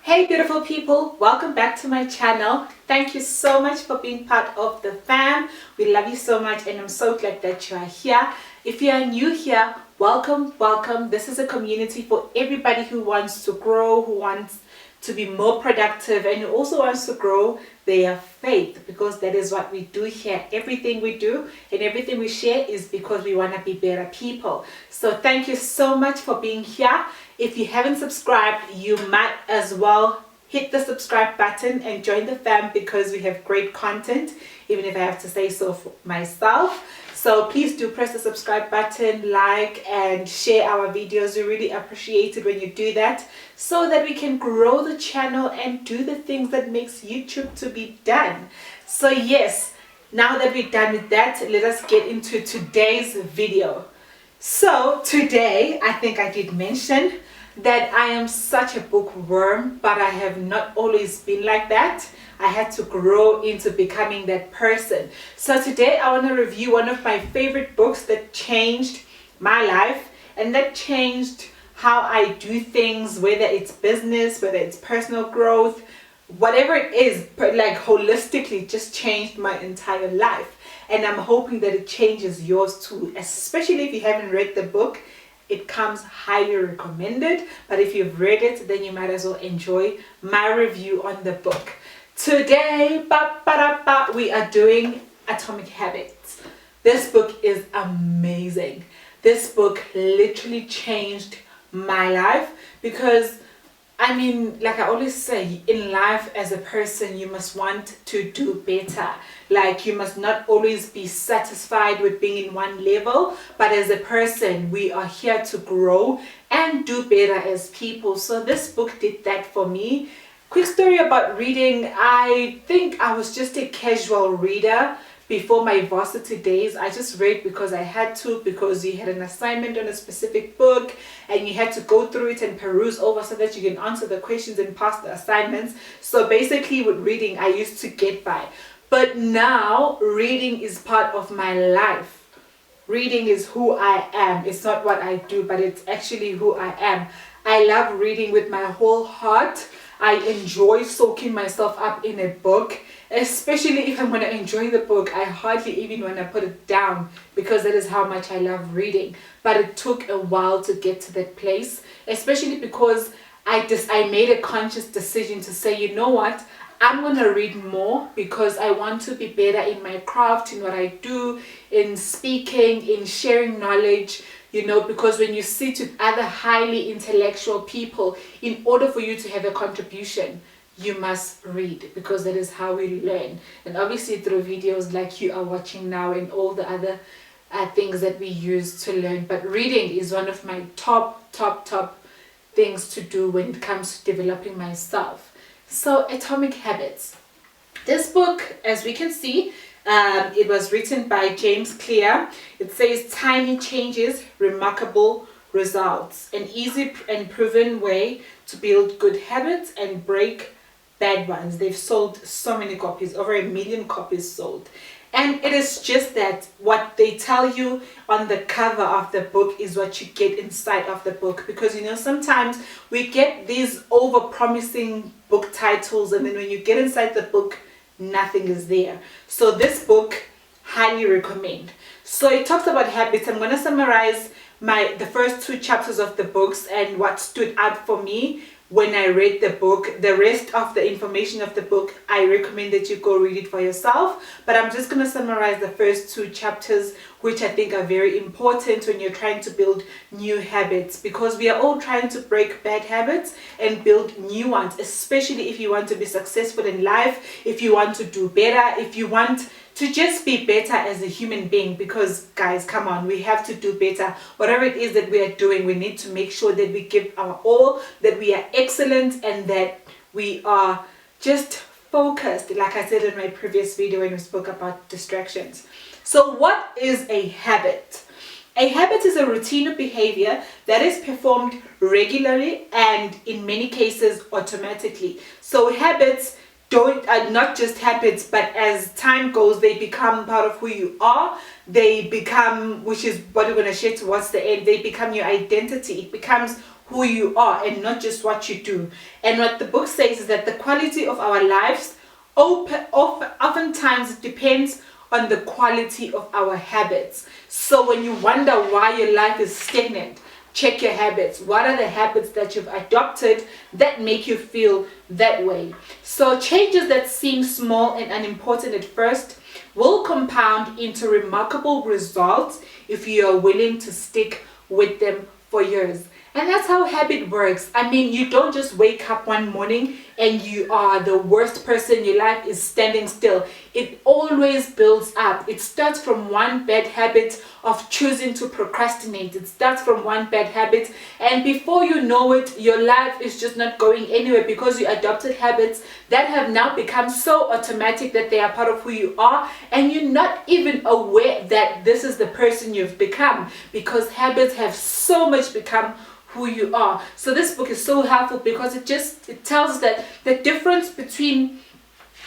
Hey beautiful people, welcome back to my channel. Thank you so much for being part of the fam. We love you so much and I'm so glad that you are here. If you are new here, welcome. This is a community for everybody who wants to grow, who wants to be more productive, and who also wants to grow their faith, because that is what we do here. Everything we do and everything we share is because we want to be better people. So thank you so much for being here. If you haven't subscribed, you might as well hit the subscribe button and join the fam, because we have great content, even if I have to say so for myself. So please do press the subscribe button, like and share our videos. We really appreciate it when you do that, so that we can grow the channel and do the things that makes YouTube to be done. So yes, now that we're done with that, let us get into today's video. So today, I think I did mention that I am such a bookworm, but I have not always been like that. I had to grow into becoming that person. So today I want to review one of my favorite books that changed my life and that changed how I do things, whether it's business, whether it's personal growth, whatever it is, but like holistically just changed my entire life. And I'm hoping that it changes yours too, especially if you haven't read the book. It comes highly recommended, but if you've read it, then you might as well enjoy my review on the book. Today, we are doing Atomic Habits. This book is amazing. This book literally changed my life, because I mean, like I always say, in life as a person, you must want to do better. Like, you must not always be satisfied with being in one level, but as a person, we are here to grow and do better as people. So this book did that for me. Quick story about reading. I think I was just a casual reader before my varsity days. I just read because I had to, because you had an assignment on a specific book and you had to go through it and peruse over so that you can answer the questions and pass the assignments. So basically with reading, I used to get by. But now reading is part of my life. Reading is who I am. It's not what I do, but it's actually who I am. I love reading with my whole heart. I enjoy soaking myself up in a book, especially if I'm going to enjoy the book. I hardly even want to put it down, because that is how much I love reading. But it took a while to get to that place, especially because I made a conscious decision to say, you know what, I'm going to read more, because I want to be better in my craft, in what I do, in speaking, in sharing knowledge. You know, because when you sit with other highly intellectual people, in order for you to have a contribution, you must read, because that is how we learn. And obviously through videos like you are watching now and all the other things that we use to learn. But reading is one of my top things to do when it comes to developing myself. So Atomic Habits. This book, as we can see, it was written by James Clear. It says, tiny changes, remarkable results. An easy and proven way to build good habits and break bad ones. They've sold so many copies, over 1 million copies sold. And it is just that what they tell you on the cover of the book is what you get inside of the book. Because, you know, sometimes we get these over-promising book titles, and then when you get inside the book, nothing is there. So this book, highly recommend. So it talks about habits. I'm going to summarize the first 2 chapters of the books and what stood out for me when I read the book. The rest of the information of the book, I recommend that you go read it for yourself. But I'm just going to summarize the first 2 chapters, which I think are very important when you're trying to build new habits, because we are all trying to break bad habits and build new ones, especially if you want to be successful in life, if you want to do better, if you want to just be better as a human being. Because guys, come on, we have to do better. Whatever it is that we are doing, we need to make sure that we give our all, that we are excellent, and that we are just focused, like I said in my previous video when we spoke about distractions. So what is a habit? A habit is a routine of behavior that is performed regularly and in many cases automatically. So habits are not just habits, but as time goes, they become part of who you are. They become, which is what we're going to share towards the end, they become your identity. It becomes who you are and not just what you do. And what the book says is that the quality of our lives oftentimes depends on the quality of our habits. So when you wonder why your life is stagnant, check your habits. What are the habits that you've adopted that make you feel that way? So changes that seem small and unimportant at first will compound into remarkable results if you are willing to stick with them for years. And that's how habit works. I mean, you don't just wake up one morning and you are the worst person, your life is standing still. It always builds up. It starts from one bad habit of choosing to procrastinate. It starts from one bad habit, and before you know it, your life is just not going anywhere because you adopted habits that have now become so automatic that they are part of who you are, and you're not even aware that this is the person you've become, because habits have so much become who you are. So this book is so helpful because it tells us that the difference between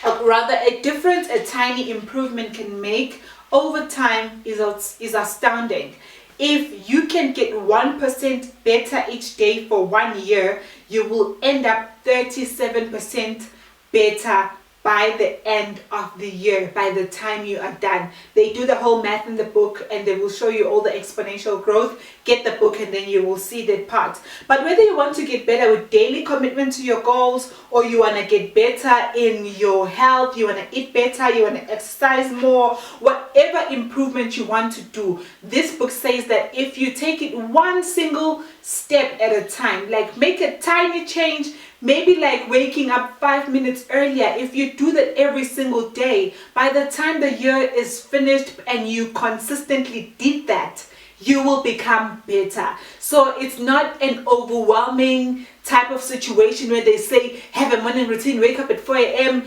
a tiny improvement can make over time is astounding. If you can get 1% better each day for 1 year, you will end up 37% better by the end of the year, by the time you are done. They do the whole math in the book and they will show you all the exponential growth. Get the book and then you will see that part. But whether you want to get better with daily commitment to your goals, or you want to get better in your health, you want to eat better, you want to exercise more, whatever improvement you want to do, this book says that if you take it one single step at a time, like make a tiny change, maybe like waking up 5 minutes earlier, if you do that every single day, by the time the year is finished and you consistently did that, you will become better. So it's not an overwhelming type of situation where they say have a morning routine, wake up at 4 a.m,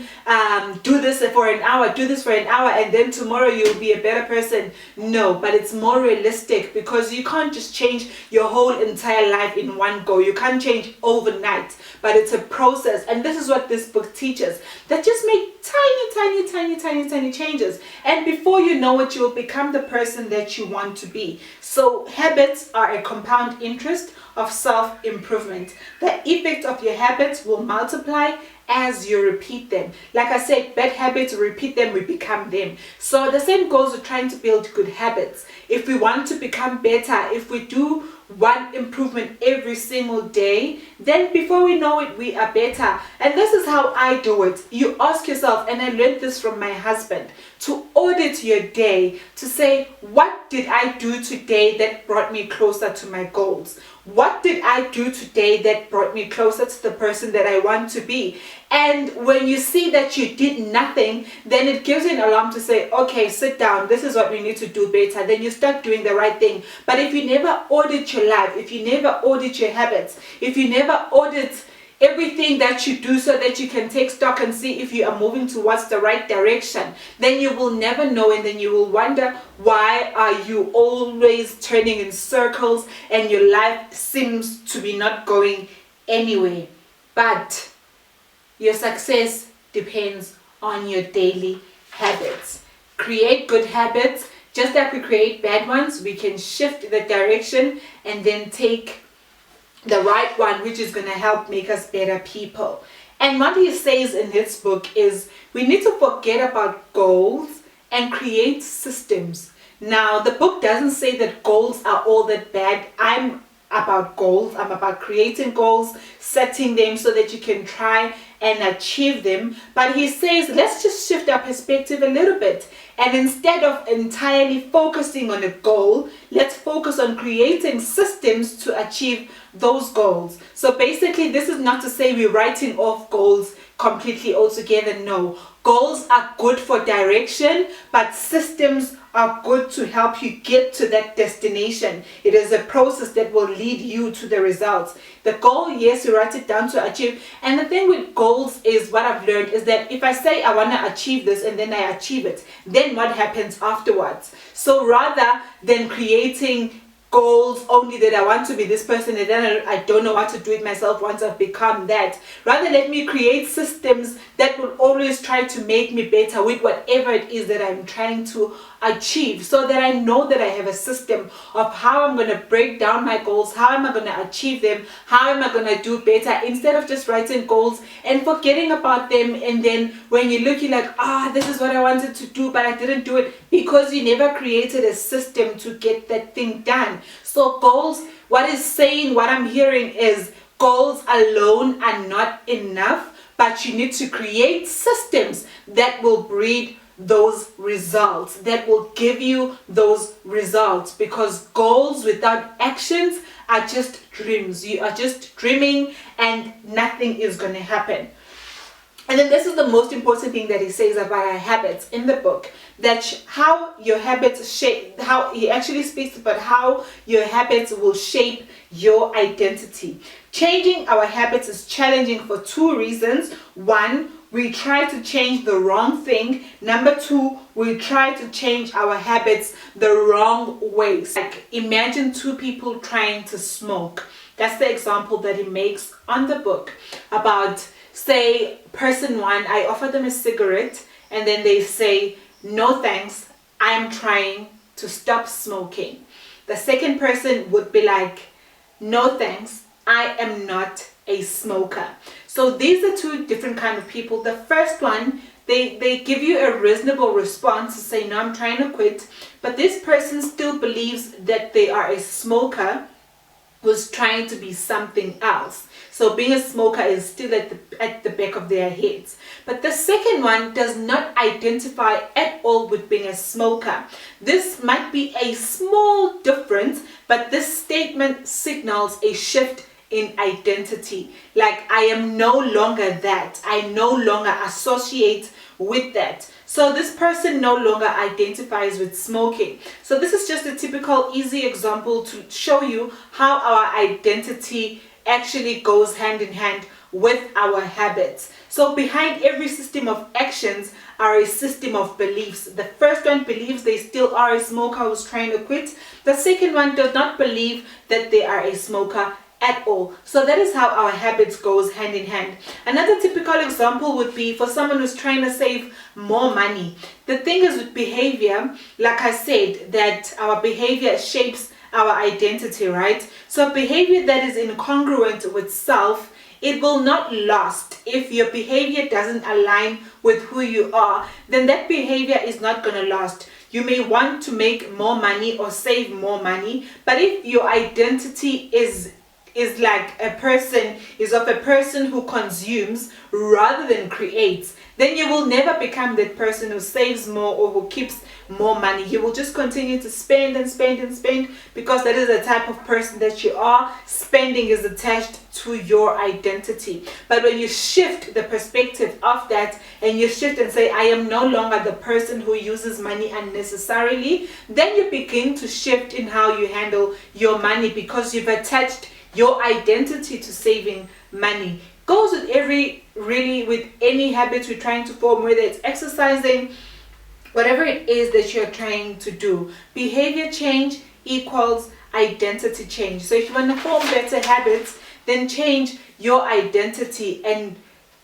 do this for an hour, do this for an hour, and then tomorrow you'll be a better person. No, but it's more realistic because you can't just change your whole entire life in one go. You can't change overnight, but it's a process. And this is what this book teaches, that just make tiny changes, and before you know it, you'll become the person that you want to be. So habits are a compound interest of self-improvement. The effect of your habits will multiply as you repeat them. Like I said, bad habits, repeat them, we become them. So the same goes with trying to build good habits. If we want to become better, if we do one improvement every single day, then before we know it, we are better. And this is how I do it. You ask yourself, and I learned this from my husband, to audit your day, to say, what did I do today that brought me closer to my goals? What did I do today that brought me closer to the person that I want to be? And when you see that you did nothing, then it gives you an alarm to say, okay, sit down, this is what we need to do better. Then you start doing the right thing. But if you never audit your life, if you never audit your habits, if you never audit everything that you do so that you can take stock and see if you are moving towards the right direction, then you will never know, and then you will wonder, why are you always turning in circles and your life seems to be not going anywhere? But your success depends on your daily habits. Create good habits. Just like we create bad ones, we can shift the direction and then take the right one, which is going to help make us better people. And what he says in his book is we need to forget about goals and create systems. Now, the book doesn't say that goals are all that bad. I'm about goals. I'm about creating goals, setting them so that you can try and achieve them. But he says, let's just shift our perspective a little bit. And instead of entirely focusing on a goal, let's focus on creating systems to achieve those goals. So basically, this is not to say we're writing off goals completely altogether. No, goals are good for direction, but systems are good to help you get to that destination. It is a process that will lead you to the results. The goal, yes, you write it down to achieve. And the thing with goals is, what I've learned is that if I say I want to achieve this and then I achieve it, then what happens afterwards? So rather than creating goals only that I want to be this person and then I don't know what to do with myself once I've become that, rather let me create systems that will always try to make me better with whatever it is that I'm trying to achieve, so that I know that I have a system of how I'm going to break down my goals, how am I going to achieve them, how am I going to do better, instead of just writing goals and forgetting about them. And then when you look, you're like, this is what I wanted to do, but I didn't do it because you never created a system to get that thing done. So goals, what I'm hearing is goals alone are not enough, but you need to create systems that will breed those results, that will give you those results, because goals without actions are just dreams. You are just dreaming and nothing is going to happen. And then this is the most important thing that he says about our habits in the book, that how your habits shape, how he actually speaks about how your habits will shape your identity. Changing our habits is challenging for two reasons. One, we try to change the wrong thing. Number two, we try to change our habits the wrong ways. Like, imagine two people trying to smoke. That's the example that he makes on the book about, say, person one, I offer them a cigarette, and then they say, no thanks, I'm trying to stop smoking. The second person would be like, no thanks, I am not a smoker. So these are two different kind of people. The first one, they give you a reasonable response to say, no, I'm trying to quit. But this person still believes that they are a smoker who's trying to be something else. So being a smoker is still at the back of their heads. But the second one does not identify at all with being a smoker. This might be a small difference, but this statement signals a shift in identity. Like, I am no longer that. I no longer associate with that. So this person no longer identifies with smoking. So this is just a typical easy example to show you how our identity actually goes hand in hand with our habits. So behind every system of actions are a system of beliefs. The first one believes they still are a smoker who's trying to quit. The second one does not believe that they are a smoker at all. So that is how our habits goes hand in hand. Another typical example would be for someone who's trying to save more money. The thing is with behavior, like I said, that our behavior shapes our identity, right? So behavior that is incongruent with self, it will not last. If your behavior doesn't align with who you are, then that behavior is not going to last. You may want to make more money or save more money, but if your identity is of a person who consumes rather than creates, then you will never become that person who saves more or who keeps more money. You will just continue to spend and spend and spend, because that is the type of person that you are. Spending is attached to your identity. But when you shift the perspective of that and you shift and say, I am no longer the person who uses money unnecessarily, then you begin to shift in how you handle your money, because you've attached your identity to saving money. Goes with with any habit we're trying to form, whether it's exercising, whatever it is that you're trying to do. Behavior change equals identity change. So if you want to form better habits, then change your identity and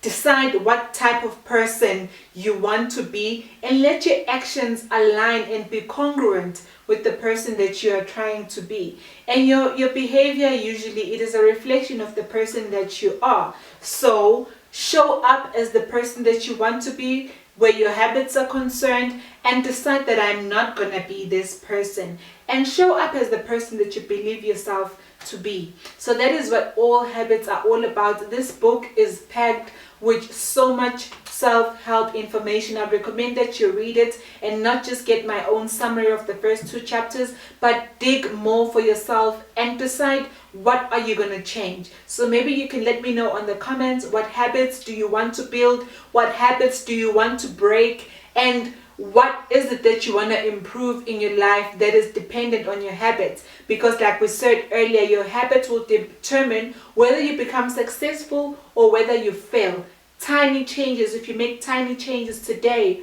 decide what type of person you want to be, and let your actions align and be congruent with the person that you are trying to be. And your behavior, usually it is a reflection of the person that you are. So show up as the person that you want to be where your habits are concerned, and decide that I'm not going to be this person, and show up as the person that you believe yourself to be. So that is what all habits are all about. This book is packed with so much self-help information. I recommend that you read it and not just get my own summary of the first 2 chapters, but dig more for yourself and decide what are you going to change. So maybe you can let me know on the comments, what habits do you want to build, what habits do you want to break, and what is it that you want to improve in your life that is dependent on your habits. Because like we said earlier, your habits will determine whether you become successful or whether you fail. Tiny changes, if you make tiny changes today,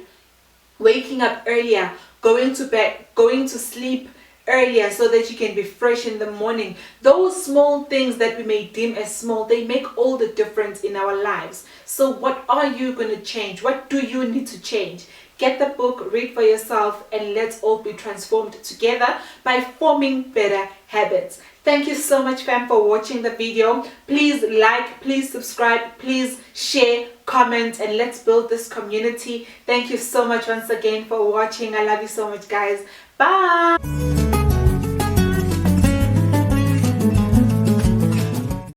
waking up earlier, going to bed, going to sleep earlier so that you can be fresh in the morning. Those small things that we may deem as small, they make all the difference in our lives. So what are you going to change? What do you need to change? Get the book, read for yourself, and let's all be transformed together by forming better habits. Thank you so much, fam, for watching the video. Please like, please subscribe, please share, comment, and let's build this community. Thank you so much once again for watching. I love you so much, guys. Bye.